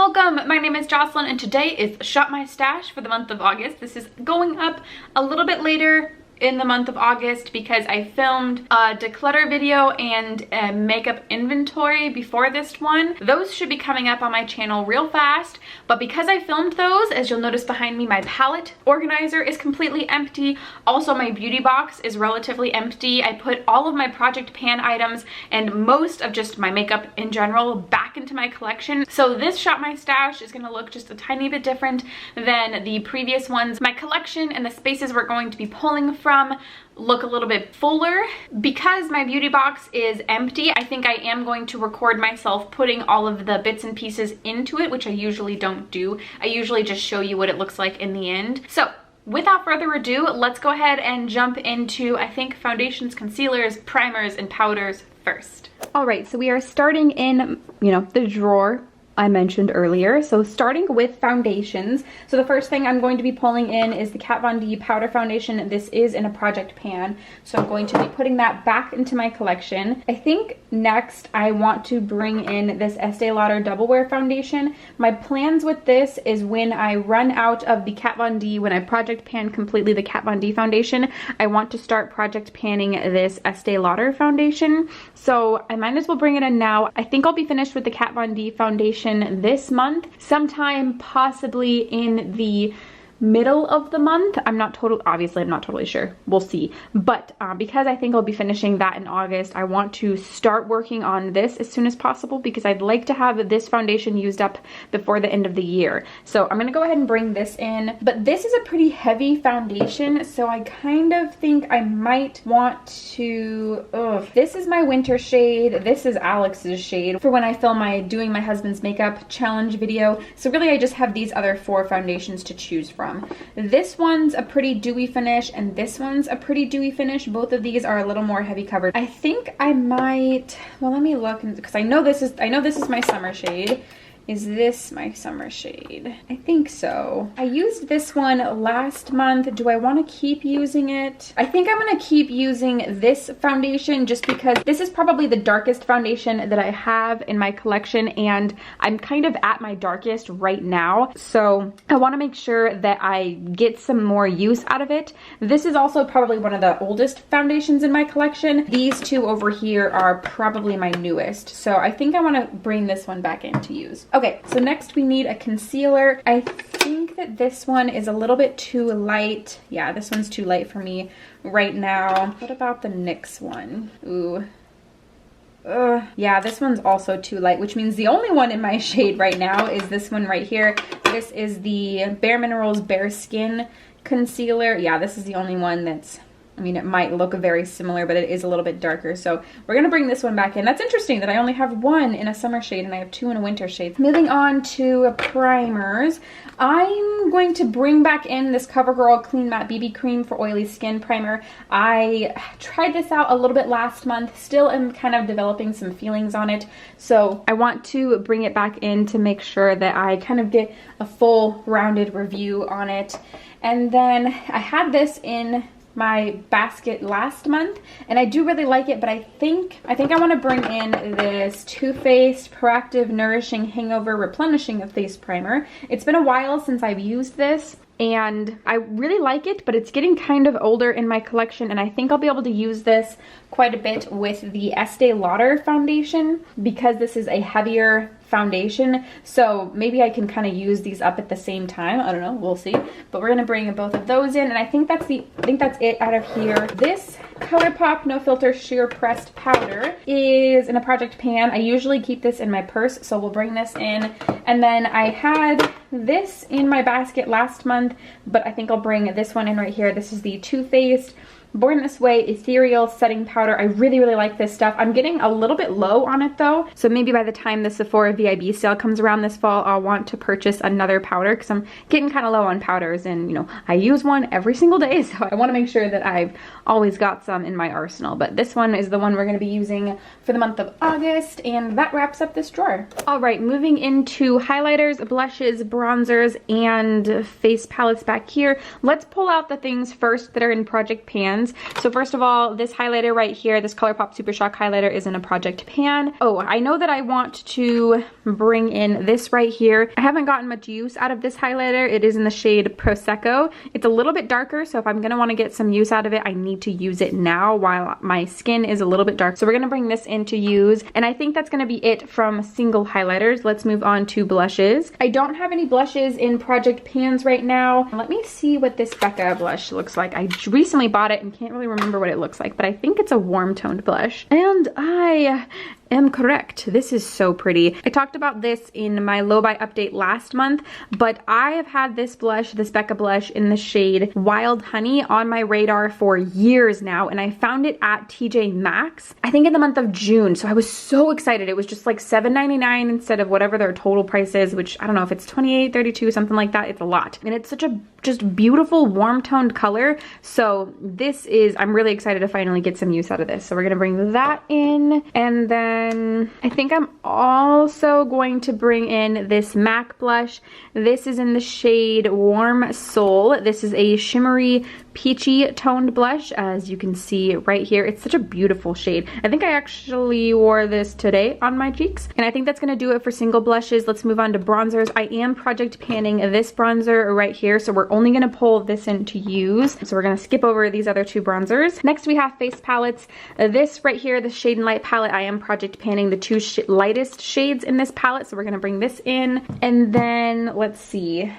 welcome! My name is Jocelyn and today is Shop My Stash for the month of August. This is going up a little bit later in the month of August because I filmed a declutter video and a makeup inventory before this one. Those should be coming up on my channel real fast, but because I filmed those, as you'll notice behind me, my palette organizer is completely empty. Also, my beauty box is relatively empty. I put all of my Project Pan items and most of just my makeup in general back into my collection. So this Shop My Stash is gonna look just a tiny bit different than the previous ones. My collection and the spaces we're going to be pulling from look a little bit fuller. Because my beauty box is empty, I think I am going to record myself putting all of the bits and pieces into it, which I usually don't do. I usually just show you what it looks like in the end. So without further ado, let's go ahead and jump into, I think, foundations, concealers, primers, and powders first. All right, so we are starting in, the drawer I mentioned earlier. So starting with foundations. So the first thing I'm going to be pulling in is the Kat Von D powder foundation. This is in a Project Pan. So I'm going to be putting that back into my collection. I think next I want to bring in this Estee Lauder Double Wear foundation. My plans with this is when I run out of the Kat Von D, when I Project Pan completely the Kat Von D foundation, I want to start Project Panning this Estee Lauder foundation. So I might as well bring it in now. I think I'll be finished with the Kat Von D foundation this month, sometime possibly in the middle of the month. Obviously I'm not totally sure, we'll see, but because I think I'll be finishing that in August, I want to start working on this as soon as possible because I'd like to have this foundation used up before the end of the year. So I'm gonna go ahead and bring this in, but this is a pretty heavy foundation, so I kind of think I might want to, this is my winter shade, this is Alex's shade for when I film my doing my husband's makeup challenge video. So really I just have these other 4 foundations to choose from. This one's a pretty dewy finish and this one's a pretty dewy finish. Both of these are a little more heavy covered. I think I might, well, let me look, because I know this is my summer shade. Is this my summer shade? I think so. I used this one last month. Do I want to keep using it? I think I'm going to keep using this foundation just because this is probably the darkest foundation that I have in my collection and I'm kind of at my darkest right now. So I want to make sure that I get some more use out of it. This is also probably one of the oldest foundations in my collection. These two over here are probably my newest. So I think I want to bring this one back in to use. Okay, so next we need a concealer. I think that this one is a little bit too light. Yeah, this one's too light for me right now. What about the NYX one? Ooh. Yeah, this one's also too light, which means the only one in my shade right now is this one right here. This is the Bare Minerals Bare Skin Concealer. Yeah, this is the only one that's, it might look very similar, but it is a little bit darker. So we're going to bring this one back in. That's interesting that I only have one in a summer shade and I have 2 in a winter shade. Moving on to primers. I'm going to bring back in this CoverGirl Clean Matte BB Cream for Oily Skin Primer. I tried this out a little bit last month. Still am kind of developing some feelings on it. So I want to bring it back in to make sure that I kind of get a full rounded review on it. And then I had this in my basket last month and I do really like it, but I think I want to bring in this Too Faced Proactive Nourishing Hangover Replenishing Face Primer. It's been a while since I've used this and I really like it, but it's getting kind of older in my collection and I think I'll be able to use this quite a bit with the Estee Lauder foundation because this is a heavier foundation, so maybe I can kind of use these up at the same time. I don't know, we'll see. But we're gonna bring both of those in, and I think that's it out of here. This ColourPop No Filter Sheer Pressed Powder is in a Project Pan. I usually keep this in my purse, so we'll bring this in. And then I had this in my basket last month, but I think I'll bring this one in right here. This is the Too Faced Born This Way Ethereal Setting Powder. I really like this stuff. I'm getting a little bit low on it though, so maybe by the time the Sephora VIB sale comes around this fall, I'll want to purchase another powder because I'm getting kind of low on powders and I use one every single day, so I want to make sure that I've always got some in my arsenal. But this one is the one we're going to be using for the month of August, and that wraps up this drawer. All right, moving into highlighters, blushes, bronzers, and face palettes back here. Let's pull out the things first that are in Project Pan. pans. So first of all, this highlighter right here, this ColourPop Super Shock highlighter is in a project pan. Oh, I know that I want to bring in this right here. I haven't gotten much use out of this highlighter. It is in the shade Prosecco. It's a little bit darker, so if I'm gonna wanna get some use out of it, I need to use it now while my skin is a little bit dark. So we're gonna bring this in to use, and I think that's gonna be it from single highlighters. Let's move on to blushes. I don't have any blushes in project pans right now. Let me see what this Becca blush looks like. I recently bought it and can't really remember what it looks like, but I think it's a warm toned blush. And I am correct. This is so pretty. I talked about this in my low buy update last month, but I have had this blush, this Becca blush in the shade Wild Honey on my radar for years now, and I found it at TJ Maxx, I think in the month of June. So I was so excited. It was just like $7.99 instead of whatever their total price is, which I don't know if it's $28, $32, something like that. It's a lot. And it's such a just beautiful warm toned color. So this is, I'm really excited to finally get some use out of this. So we're gonna bring that in, and then I think I'm also going to bring in this MAC blush. This is in the shade Warm Soul. This is a shimmery peachy toned blush, as you can see right here. It's such a beautiful shade. I think I actually wore this today on my cheeks, and I think that's gonna do it for single blushes. Let's move on to bronzers. I am project panning this bronzer right here, so we're only gonna pull this in to use. So we're gonna skip over these other two bronzers. Next we have face palettes. This right here, the Shade and Light palette, I am project panning the two lightest shades in this palette, so we're gonna bring this in. And then let's see,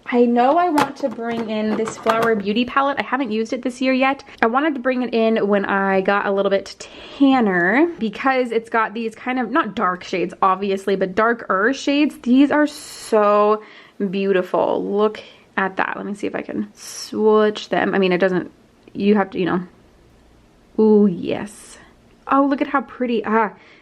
I know I want to bring in this Flower Beauty palette. I haven't used it this year yet. I wanted to bring it in when I got a little bit tanner because it's got these kind of, not dark shades obviously, but darker shades. These are so beautiful. Look at that. Let me see if I can switch them. I mean, it doesn't, you have to, you know. Ooh, yes. Oh, look at how pretty.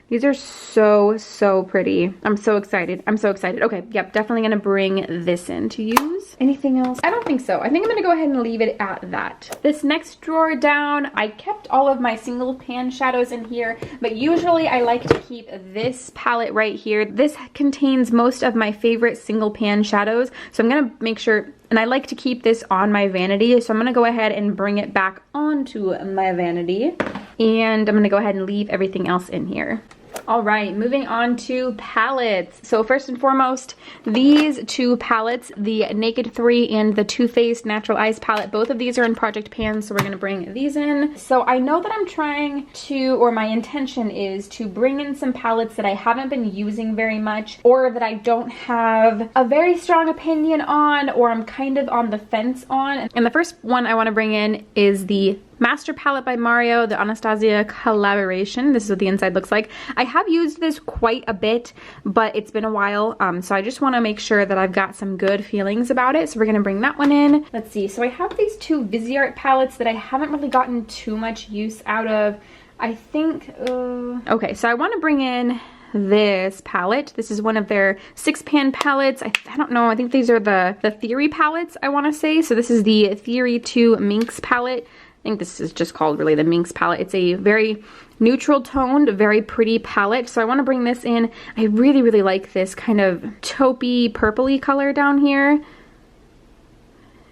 These are so pretty. I'm so excited. I'm so excited. Okay, yep, definitely gonna bring this in to use. Anything else? I don't think so. I think I'm gonna go ahead and leave it at that. This next drawer down, I kept all of my single pan shadows in here, but usually I like to keep this palette right here. This contains most of my favorite single pan shadows, so I'm gonna make sure, and I like to keep this on my vanity, so I'm gonna go ahead and bring it back onto my vanity, and I'm gonna go ahead and leave everything else in here. All right, moving on to palettes. So first and foremost, these two palettes, the Naked 3 and the Too Faced Natural Eyes palette, both of these are in project pans, so we're gonna bring these in. So I know that I'm trying to, or my intention is to bring in some palettes that I haven't been using very much, or that I don't have a very strong opinion on, or I'm kind of on the fence on. And the first one I wanna bring in is the Master Palette by Mario, the Anastasia collaboration. This is what the inside looks like. I have used this quite a bit, but it's been a while, so I just want to make sure that I've got some good feelings about it. So we're going to bring that one in. Let's see. So I have these two Viseart palettes that I haven't really gotten too much use out of. I think, okay, so I want to bring in this palette. This is one of their 6-pan palettes. I don't know, I think these are the Theory palettes, I want to say. So this is the Theory 2 Minx palette. I think this is just called really the Minx palette. It's a very neutral toned, very pretty palette. So I want to bring this in. I really like this kind of taupey purpley color down here.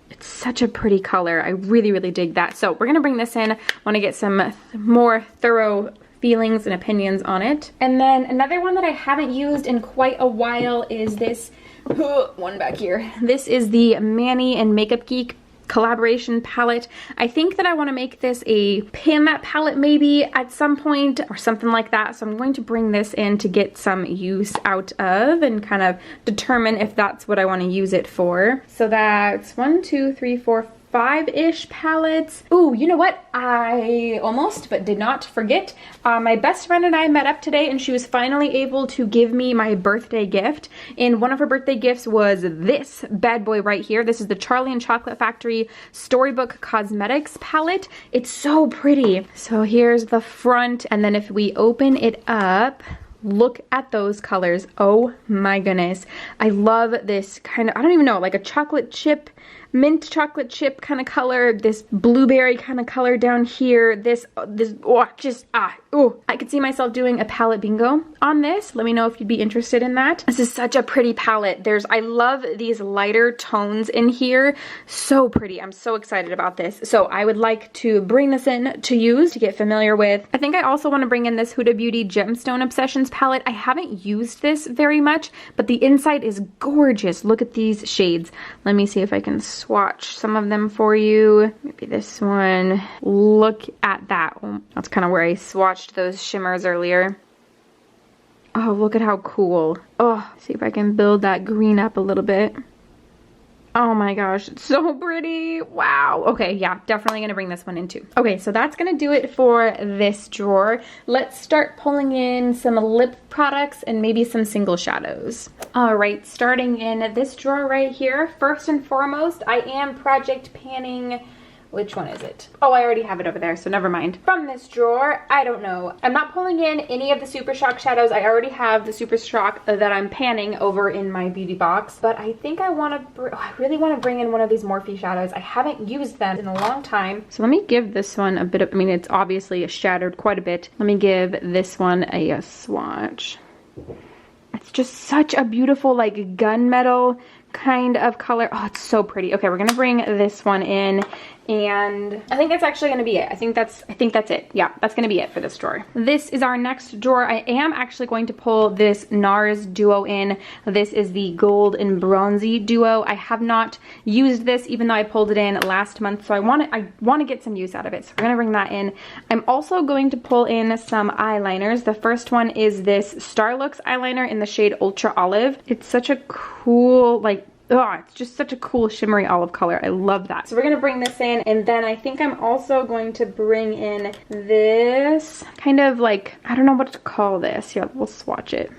It's such a pretty color. I really dig that. So we're going to bring this in. I want to get some more thorough feelings and opinions on it. And then another one that I haven't used in quite a while is this one back here. This is the Manny and Makeup Geek collaboration palette. I think that I want to make this a pan matte palette maybe at some point or something like that. So I'm going to bring this in to get some use out of and kind of determine if that's what I want to use it for. So that's 1, 2, 3, 4, 5-ish palettes. Ooh, you know what? I almost, but did not forget. My best friend and I met up today, and she was finally able to give me my birthday gift. And one of her birthday gifts was this bad boy right here. This is the Charlie and Chocolate Factory Storybook Cosmetics palette. It's so pretty. So here's the front, and then if we open it up, look at those colors. Oh my goodness. I love this kind of, I don't even know, like a chocolate chip mint chocolate chip kind of color, this blueberry kind of color down here, I could see myself doing a palette bingo on this. Let me know if you'd be interested in that. This is such a pretty palette. I love these lighter tones in here. So pretty. I'm so excited about this. So I would like to bring this in to use, to get familiar with. I think I also want to bring in this Huda Beauty Gemstone Obsessions palette. I haven't used this very much, but the inside is gorgeous. Look at these shades. Let me see if I can swatch some of them for you. Maybe this one. Look at that. Oh, that's kind of where I swatched those shimmers earlier. Oh, look at how cool. Oh, see if I can build that green up a little bit. Oh my gosh, it's so pretty. Wow. Okay, yeah, definitely gonna bring this one in too. Okay, so that's gonna do it for this drawer. Let's start pulling in some lip products and maybe some single shadows. All right, starting in this drawer right here. First and foremost, I am project panning. Which one is it? Oh, I already have it over there, so never mind. From this drawer, I don't know. I'm not pulling in any of the Super Shock shadows. I already have the Super Shock that I'm panning over in my beauty box. But I think I really want to bring in one of these Morphe shadows. I haven't used them in a long time. So let me give this one a bit of, it's obviously shattered quite a bit. Let me give this one a swatch. It's just such a beautiful, like, gunmetal kind of color. Oh, it's so pretty. Okay, we're gonna bring this one in, and I think that's actually gonna be it. I think that's it. Yeah, that's gonna be it for this drawer. This is our next drawer. I am actually going to pull this NARS duo in. This is the gold and bronzy duo. I have not used this, even though I pulled it in last month, so I want to get some use out of it. So we're gonna bring that in. I'm also going to pull in some eyeliners. The first one is this Starlooks eyeliner in the shade Ultra Olive. It's such a cool, like, oh, it's just such a cool shimmery olive color. I love that. So we're gonna bring this in, and then I think I'm also going to bring in this kind of, like, I don't know what to call this. Yeah, we'll swatch it.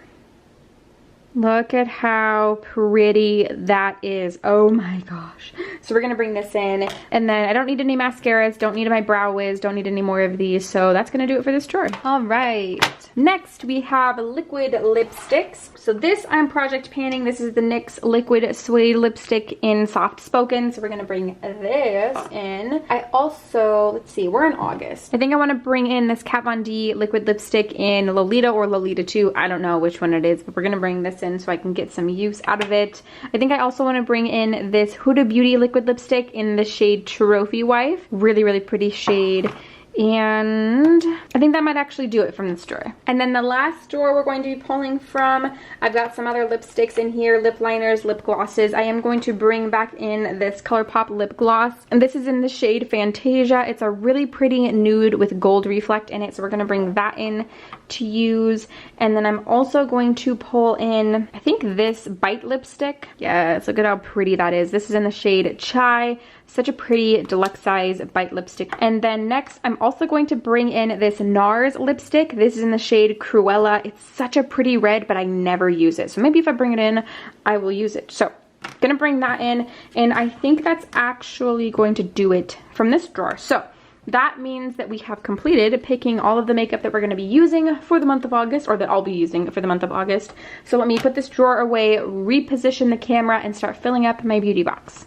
Look at how pretty that is. Oh my gosh. So we're gonna bring this in, and then I don't need any mascaras, don't need my Brow Wiz, don't need any more of these, so that's gonna do it for this drawer. All right. Next, we have liquid lipsticks. So this I'm project panning. This is the NYX Liquid Suede Lipstick in Soft Spoken. So we're gonna bring this in. I also, let's see, we're in August. I think I wanna bring in this Kat Von D liquid lipstick in Lolita or Lolita 2. I don't know which one it is, but we're gonna bring this in so I can get some use out of it. I think I also wanna bring in this Huda Beauty liquid lipstick in the shade Trophy Wife. Really, really pretty shade. And I think that might actually do it from this drawer. And then the last drawer we're going to be pulling from, I've got some other lipsticks in here, lip liners, lip glosses. I am going to bring back in this ColourPop lip gloss, and this is in the shade Fantasia. It's a really pretty nude with gold reflect in it, so we're gonna bring that in to use. And then I'm also going to pull in, I think, this Bite lipstick. Yes, look at how pretty that is. This is in the shade Chai. Such a pretty deluxe size Bite lipstick. And then next, I'm also going to bring in this NARS lipstick. This is in the shade Cruella. It's such a pretty red, but I never use it. So maybe if I bring it in, I will use it. So I'm gonna bring that in, and I think that's actually going to do it from this drawer. So that means that we have completed picking all of the makeup that we're going to be using for the month of August, or that I'll be using for the month of August. So let me put this drawer away, reposition the camera, and start filling up my beauty box.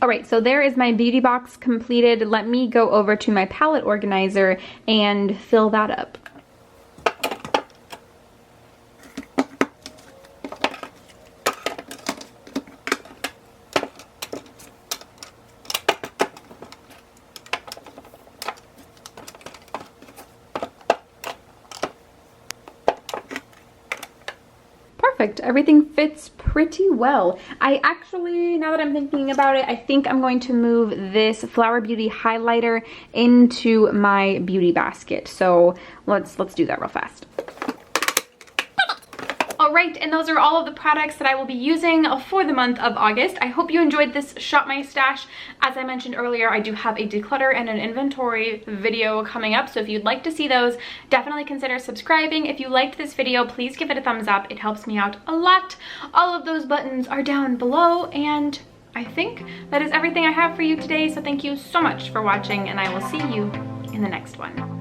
All right, so there is my beauty box completed. Let me go over to my palette organizer and fill that up. Perfect. Everything fits pretty well. I actually, now that I'm thinking about it, I think I'm going to move this Flower Beauty highlighter into my beauty basket. So let's do that real fast. right, and those are all of the products that I will be using for the month of August. I hope you enjoyed this Shop My Stash. As I mentioned earlier, I do have a declutter and an inventory video coming up, so if you'd like to see those, definitely consider subscribing. If you liked this video, please give it a thumbs up. It helps me out a lot. All of those buttons are down below, and I think that is everything I have for you today, so thank you so much for watching, and I will see you in the next one.